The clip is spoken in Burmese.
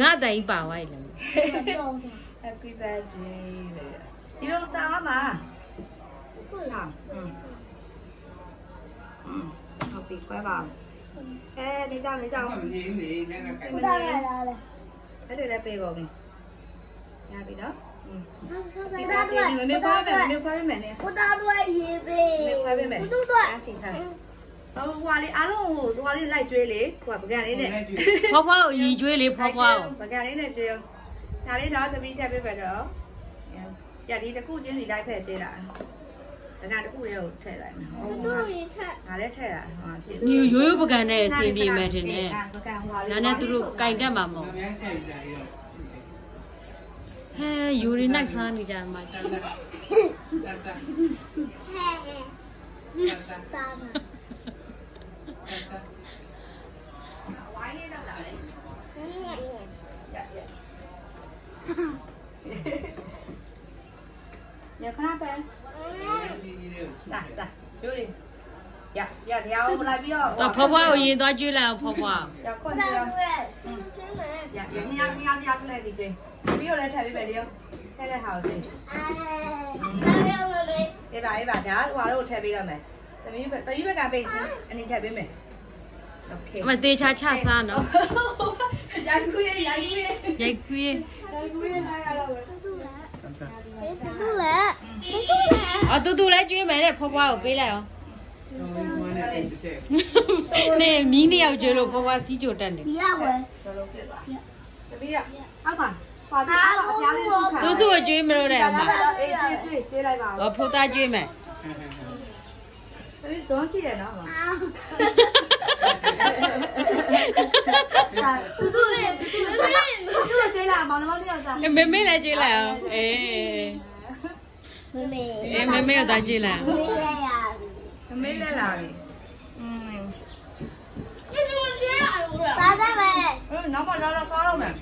ငါတိုင်ပါဝိုင်းလေ Happy birthday ဒီလိုတောင်းမှာဟုတ်လားဟုတ်ပြီခွဲပါနေကြနေကြအောင်နေနေနဲ့ကဲဒါလည်းအဲ့လိုလည်းပေးကုန်ပြီရပြီနော်ဒီသားတို့မမေခွဲမယ်မခွဲမယ်နဲ့ကိုသားတို့ရေးပေးမခွဲပေးမယ်ကိုတို့အစီထားဟိုဟွာလေးအားလုံးဟိုလေးလိုက်ကျွေးလေဟိုပကံလေးနဲ့ဖွားဖွားကိုရီကျွေးလေဖွားဖွားကိုပကံလေးနဲ့ကျွေးဒါလေးတော့သမီးထပ်ပေးပဲတော့ရဒီတစ်ခုချင်းစီလိုက်ဖက်ကျွေးလာဒါကတစ်ခုလေးကိုထည့်လိုက်မယ်ဟုတ်ပါဘူးဒါလည်းထည့်တာဟောဖြစ်ရိုးရိုးပကံနဲ့အဆင်ပြေမယ်ထင်တယ်ဒါနဲ့သူတို့ကင်တက်မှာမဟုတ်ဟဲယူရီနက်စားနေကြမှာချစ်တာဝိုင်းလေးတော့လာတယ်ညခဏပဲတာယူရီရတရားကိုလာပြီးတော့ဖွားဖွားကိုရင်သွားကျွေးလိုက်အောင်ဖွားဖွားရခွန်ရောရမြားထလိုက်ဒီကျင်းပြီးတော့လည်းထပ်ပြီးပဲဒီရောထည့်တဲ့ဟာကိုကျင်းအေးပါဒါဟိုတို့ထည့်ပေးရမယ်သမီးဘက်ကပေးအနေထည့်ပေးမယ်โอเคမသေးချာချစားနော်ရိုက်ခွေးလိုက်ရတော့ပဲတူလည်းကျွေးမယ်တဲ့ဖွားဖွားကိုပေးလိုက်အောင်နေမီးနှစ်ယောက်ကျွေးလို့ဖွားဖွားစီးကြိုတက်နေဒီရဝဲတော်တော်ပြစ်သွားတပီးရအောက်ပါပါပြားတော့အပြားလေးသူစုကိုကျွေးမလို့တဲ့အမအေးကျွေးလိုက်ပါဦးဖိုးသားကျွေးမယ်တပီးဇွန်ရှိတယ်နော်သူကျွေးလာမောင်နှမတို့စားမေမေလည်းကျွေးလိုက်အောင်အေးမေမေတော့ကျွေးလိုက်အောင်မေလည်းလာပြီစားတယ်ပဲနောက်မှလာစားတော့မယ်